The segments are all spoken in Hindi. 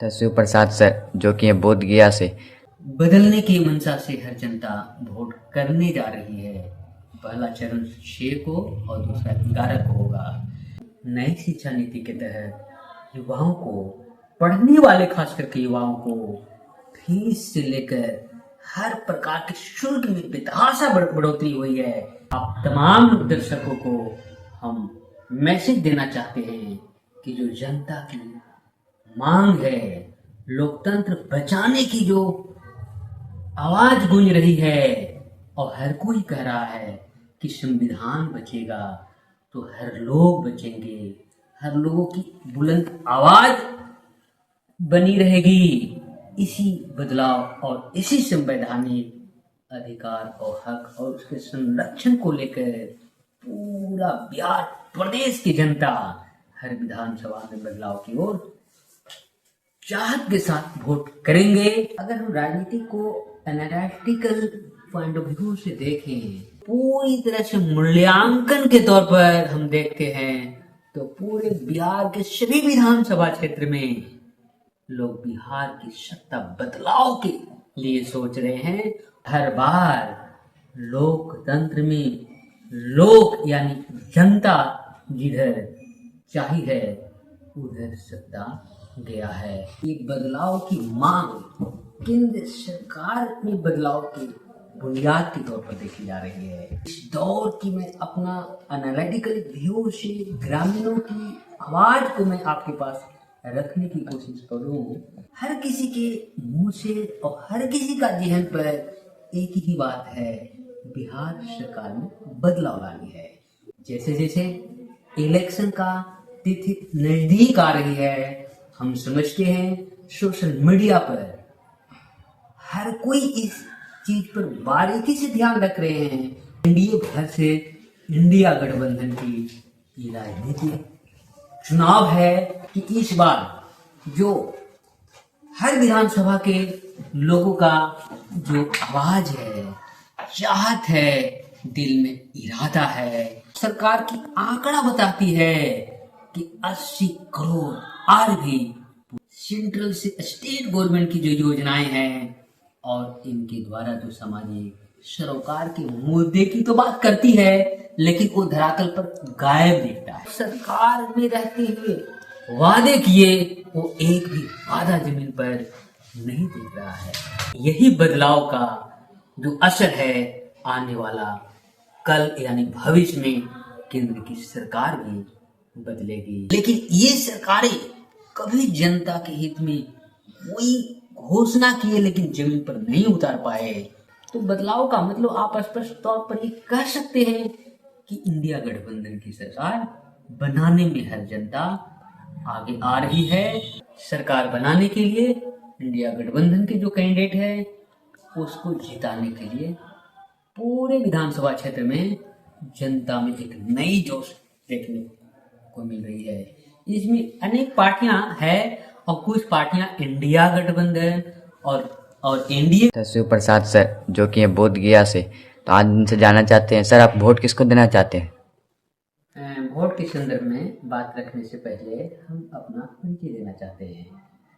तस्वीर प्रसाद सर जो कि हैं बोध गया से। बदलने की मंशा से हर जनता वोट करने जा रही है। पहला चरण 6 को और दूसरा 11 को होगा। नई शिक्षा नीति के तहत युवाओं को, पढ़ने वाले खास करके युवाओं को फीस से लेकर हर प्रकार के शुल्क में बेतहाशा बढ़ोतरी हुई है। आप तमाम दर्शकों को हम मैसेज देना चाहते हैं कि जो जनता की मांग है, लोकतंत्र बचाने की जो आवाज गूंज रही है और हर कोई कह रहा है कि संविधान बचेगा तो हर लोग बचेंगे, हर लोगों की बुलंद आवाज बनी रहेगी। इसी बदलाव और इसी संवैधानिक अधिकार और हक और उसके संरक्षण को लेकर पूरा बिहार प्रदेश की जनता हर विधानसभा में बदलाव की ओर चाहत के साथ वोट करेंगे। अगर हम राजनीति को एनालिटिकल पॉइंट ऑफ व्यू से देखें, पूरी तरह से मूल्यांकन के तौर पर हम देखते हैं तो पूरे बिहार के सभी विधानसभा क्षेत्र में लोग बिहार की सत्ता बदलाव के लिए सोच रहे हैं। हर बार लोकतंत्र में लोग यानी जनता जिधर चाही है उधर सत्ता गया है। ये बदलाव की मांग केंद्र सरकार में बदलाव की बुनियाद के तौर पर देखी जा रही है। इस दौर की मैं अपना एनालिटिकल व्यू से ग्रामीणों की आवाज को मैं आपके पास रखने की कोशिश करूं। हर किसी के मुंह से और हर किसी का जहन पर एक ही बात है, बिहार सरकार में बदलाव लानी है। जैसे जैसे इलेक्शन का तिथि नजदीक आ रही है, हम समझते हैं सोशल मीडिया पर हर कोई इस चीज पर बारीकी से ध्यान रख रहे हैं। एनडीए भर से इंडिया गठबंधन की ये राजनीति चुनाव है कि इस बार जो हर विधानसभा के लोगों का जो आवाज है, चाहत है, दिल में इरादा है, सरकार की आंकड़ा बताती है कि 80 करोड़ और भी सेंट्रल से स्टेट गवर्नमेंट की जो योजनाएं हैं और इनके द्वारा जो सामाजिक सरोकार के मुद्दे की तो बात करती है लेकिन वो धरातल पर गायब दिखता है। सरकार में रहते हुए वादे किए वो एक भी वादा जमीन पर नहीं दिख रहा है। यही बदलाव का जो असर है आने वाला कल यानी भविष्य में केंद्र की सरकार भी बदलेगी। लेकिन ये सरकारें कभी जनता के हित में कोई घोषणा किए लेकिन जमीन पर नहीं उतार पाए। तो बदलाव का मतलब आप स्पष्ट तौर पर ये कह सकते हैं कि इंडिया गठबंधन की सरकार बनाने में हर जनता आगे आ रही है। सरकार बनाने के लिए इंडिया गठबंधन के जो कैंडिडेट है उसको जिताने के लिए पूरे विधानसभा क्षेत्र में जनता में एक नई जोश देखने को मिल रही है। इसमें अनेक पार्टियां हैं और कुछ पार्टियां इंडिया गठबंधन और एनडीए। तस्वीर प्रसाद सर जो कि हैं बोध गया से। तो आज इनसे जानना चाहते हैं सर, आप वोट किसको देना चाहते हैं? वोट के संदर्भ में बात रखने से पहले हम अपना परिचय देना चाहते हैं।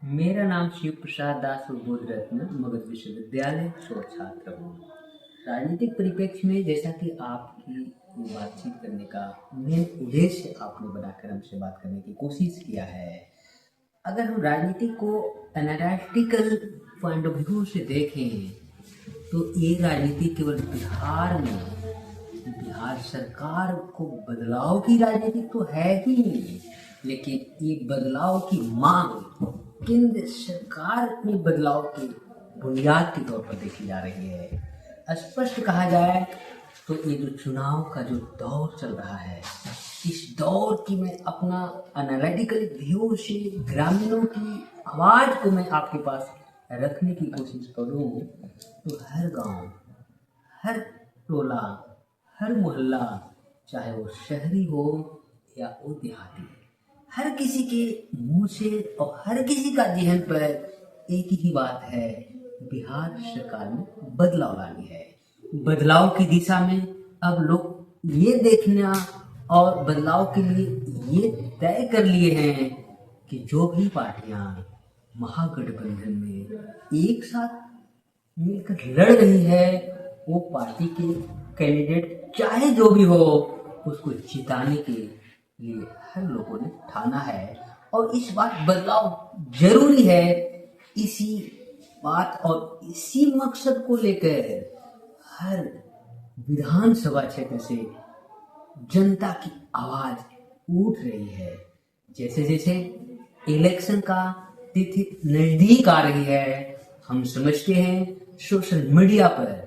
मेरा नाम शिव प्रसाद दास बोध रत्न मगध विश्वविद्यालय शोध छात्र हूँ। राजनीतिक परिप्रेक्ष्य में जैसा कि आपकी बातचीत करने का मेन उद्देश्य आपने बनाकर हमसे बात करने की कोशिश किया है। अगर हम राजनीति को एनालिटिकल पॉइंट ऑफ व्यू से देखें तो ये राजनीति केवल बिहार में बिहार सरकार को बदलाव की राजनीति तो है ही नहीं, लेकिन ये बदलाव की मांग केंद्र सरकार में बदलाव की बुनियाद के तौर पर देखी जा रही है। स्पष्ट कहा जाए तो ये जो चुनाव का जो दौर चल रहा है, इस दौर की मैं अपना एनालिटिकल व्यू से ग्रामीणों की आवाज को मैं आपके पास रखने की कोशिश करूं तो हर गांव, हर टोला, हर मोहल्ला, चाहे वो शहरी हो या वो देहाती, हर किसी के मुंह से और हर किसी का जहन पर एक ही बात है, बिहार सरकार में बदलाव लानी है। बदलाव की दिशा में अब लोग ये देखना और बदलाव के लिए ये तय कर लिए हैं कि जो भी पार्टियां महागठबंधन में एक साथ मिलकर लड़ रही है, वो पार्टी के कैंडिडेट चाहे जो भी हो उसको जिताने के लिए हर लोगों ने ठाना है। और इस बात बदलाव जरूरी है। इसी बात और इसी मकसद को लेकर हर विधानसभा क्षेत्र से जनता की आवाज उठ रही है। जैसे जैसे इलेक्शन का तिथि नजदीक आ रही है, हम समझते हैं सोशल मीडिया पर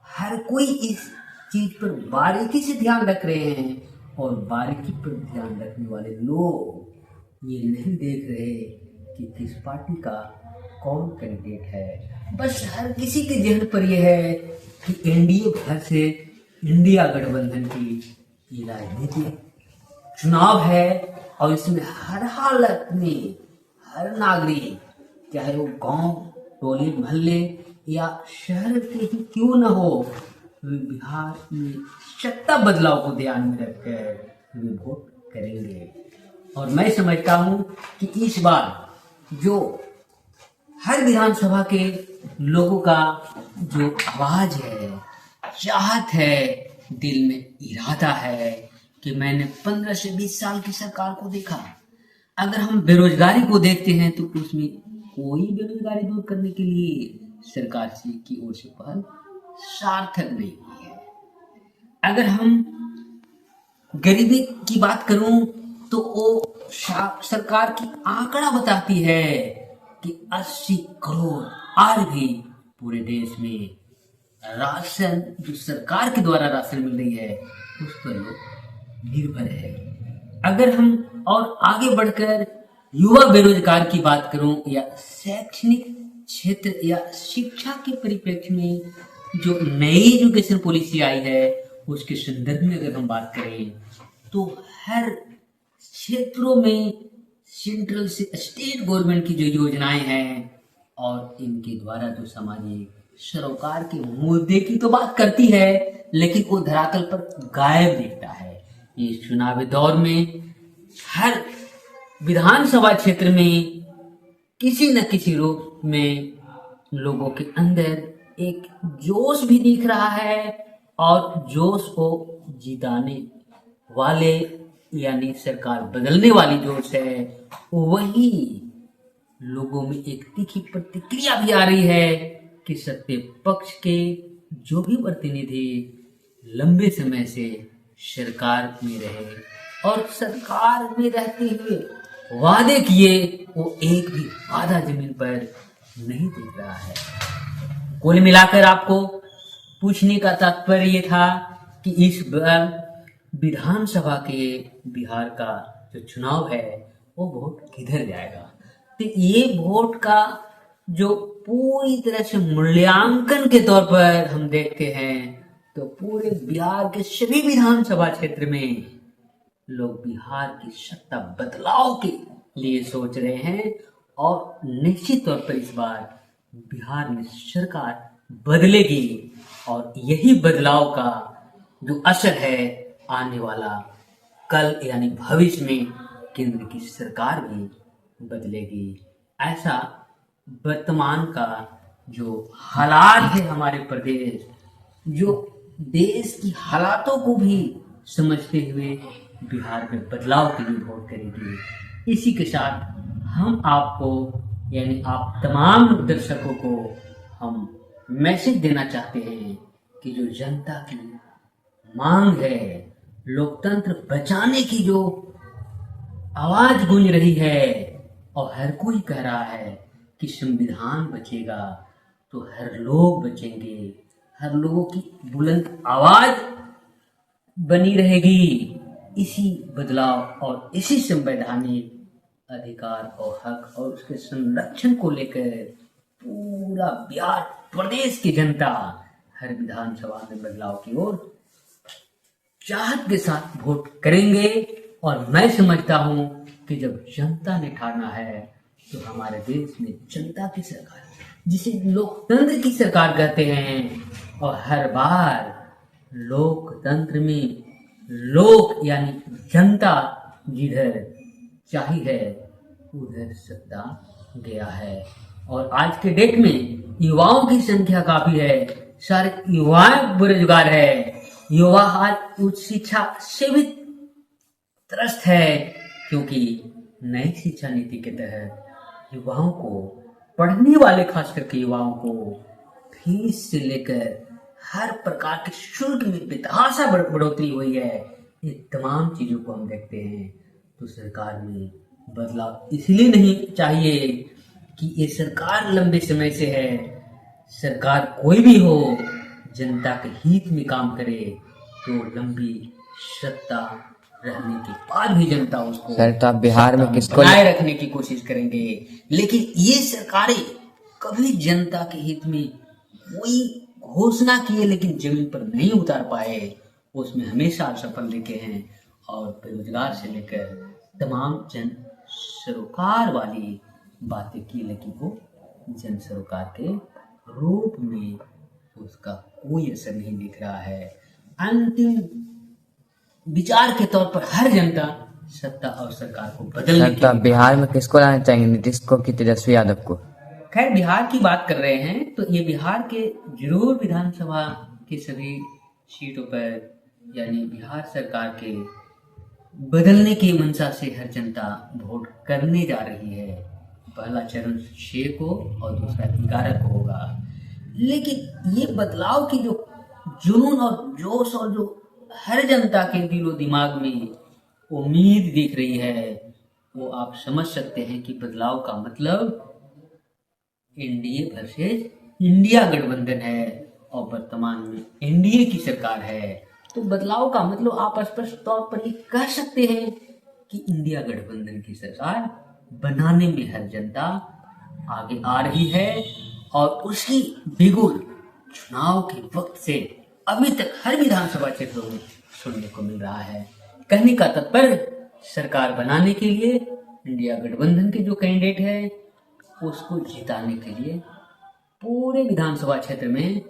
हर कोई इस चीज पर बारीकी से ध्यान रख रहे हैं, और बारीकी पर ध्यान रखने वाले लोग ये नहीं देख रहे कि किस पार्टी का कौन कैंडिडेट है। बस हर किसी के जहन पर यह है कि एनडीए भर से इंडिया गठबंधन की ये राजनीतिक चुनाव है, और इसमें हर हालत में हर नागरिक, चाहे वो गांव, टोली, मोहल्ले या शहर के ही क्यों न हो, वे बिहार में सत्ता बदलाव को ध्यान में रखकर वे वोट करेंगे। और मैं समझता हूं कि इस बार जो हर विधानसभा के लोगों का जो आवाज है, चाहत है, दिल में इरादा है कि मैंने 15 से 20 साल की सरकार को देखा। अगर हम बेरोजगारी को देखते हैं तो उसमें कोई बेरोजगारी दूर करने के लिए सरकार की ओर से पहल सार्थक नहीं हुई है। अगर हम गरीबी की बात करूं तो वो सरकार की आंकड़ा बताती है कि 80 करोड़ आज भी पूरे देश में राशन, जो सरकार के द्वारा राशन मिल रही है, उस पर लोग निर्भर है। अगर हम और आगे बढ़कर युवा बेरोजगार की बात करूं या शैक्षणिक क्षेत्र या शिक्षा के परिप्रेक्ष्य में जो नई एजुकेशन पॉलिसी आई है उसके संदर्भ में अगर हम बात करें तो हर क्षेत्रों में सेंट्रल से स्टेट गवर्नमेंट की जो योजनाएं हैं और इनके द्वारा जो सामाजिक सरोकार के मुद्दे की तो बात करती है, लेकिन वो धरातल पर गायब दिखता है। ये चुनावी दौर में हर विधानसभा क्षेत्र में किसी न किसी रूप में लोगों के अंदर एक जोश भी दिख रहा है, और जोश को जिताने वाले यानी सरकार बदलने वाली जोश है, वही लोगों में एक तीखी प्रतिक्रिया भी आ रही है कि सत्य पक्ष के जो भी प्रतिनिधि लंबे समय से सरकार में रहे और सरकार में रहते हुए वादे किए, वो एक भी वादा जमीन पर नहीं दिख रहा है। कुल मिलाकर आपको पूछने का तात्पर्य ये था कि इस बार विधानसभा के बिहार का जो चुनाव है वो वोट किधर जाएगा। तो ये वोट का जो पूरी तरह से मूल्यांकन के तौर पर हम देखते हैं तो पूरे बिहार के सभी विधानसभा क्षेत्र में लोग बिहार की सत्ता बदलाव के लिए सोच रहे हैं, और निश्चित तौर पर इस बार बिहार में सरकार बदलेगी, और यही बदलाव का जो असर है आने वाला कल यानी भविष्य में केंद्र की सरकार भी बदलेगी। ऐसा वर्तमान का जो हालात है हमारे प्रदेश, जो देश की हालातों को भी समझते हुए बिहार में बदलाव के लिए वोट करेगी। इसी के साथ हम आपको यानी आप तमाम दर्शकों को हम मैसेज देना चाहते हैं कि जो जनता की मांग है, लोकतंत्र बचाने की जो आवाज गूंज रही है और हर कोई कह रहा है कि संविधान बचेगा तो हर लोग बचेंगे, हर लोगों की बुलंद आवाज बनी रहेगी। इसी बदलाव और इसी संवैधानिक अधिकार और हक और उसके संरक्षण को लेकर पूरा बिहार प्रदेश की जनता हर विधानसभा में बदलाव की ओर चाहत के साथ वोट करेंगे। और मैं समझता हूं कि जब जनता ने ठाना है तो हमारे देश में जनता की सरकार, जिसे लोकतंत्र की सरकार कहते हैं, और हर बार लोकतंत्र में लोक यानी जनता जिधर चाहिए उधर सत्ता गया है। और आज के डेट में युवाओं की संख्या काफी है, सारे युवाएं बेरोजगार है, युवा आज उच्च शिक्षा से भी त्रस्त है, क्योंकि नई शिक्षा नीति के तहत युवाओं को, पढ़ने वाले खास करके युवाओं को फीस से लेकर हर प्रकार के शुल्क में बेतहाशा बढ़ोतरी हुई है। ये तमाम चीजों को हम देखते हैं तो सरकार में बदलाव इसलिए नहीं चाहिए कि ये सरकार लंबे समय से है। सरकार कोई भी हो, जनता के हित में काम करे तो लंबी सत्ता रहने के बाद भी जनता उसको सर तो आप बिहार में किसको बनाए रखने की कोशिश करेंगे। लेकिन ये सरकारें कभी जनता के हित में कोई घोषणा किए लेकिन जमीन पर नहीं उतार पाए, उसमें हमेशा असफल दिखे हैं। और बेरोजगार से लेकर तमाम जन सरोकार वाली बातें की, लेकिन वो जन सरोकार के रूप में उसका कोई असर नहीं दिख रहा है। अंतिम विचार के तौर पर हर जनता सत्ता और सरकार को बदलने सर तो आप बिहार में किसको लाना चाहेंगे, नीतीश को कि तेजस्वी यादव को? खैर बिहार की बात कर रहे हैं तो ये बिहार के जरूर विधानसभा के सभी सीटों पर, यानी बिहार सरकार के बदलने की मंशा से हर जनता वोट करने जा रही है। पहला चरण 6 को और दूसरा 11 को होगा। लेकिन ये बदलाव की जो जुनून और जोश और जो हर जनता के दिलो दिमाग में उम्मीद दिख रही है, वो आप समझ सकते हैं कि बदलाव का मतलब एनडीए वर्सेस इंडिया गठबंधन है और वर्तमान में एनडीए की सरकार है। तो बदलाव का मतलब आप स्पष्ट तौर पर ये कह सकते हैं कि इंडिया गठबंधन की सरकार बनाने में हर जनता आगे आ रही है। और उसकी बिगुल चुनाव के वक्त से अभी तक हर विधानसभा क्षेत्रों में सुनने को मिल रहा है। कहने का तात्पर्य, सरकार बनाने के लिए इंडिया गठबंधन के जो कैंडिडेट है उसको जिताने के लिए पूरे विधानसभा क्षेत्र में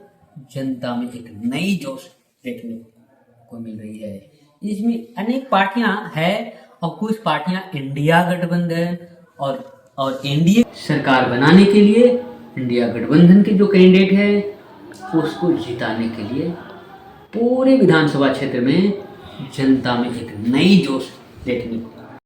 जनता में एक नई जोश देखने को मिल रही है। इसमें अनेक पार्टियां हैं और कुछ पार्टियां इंडिया गठबंधन और एनडीए सरकार बनाने के लिए इंडिया गठबंधन के जो कैंडिडेट है उसको जिताने के लिए पूरे विधानसभा क्षेत्र में जनता में एक नई जोश देखने को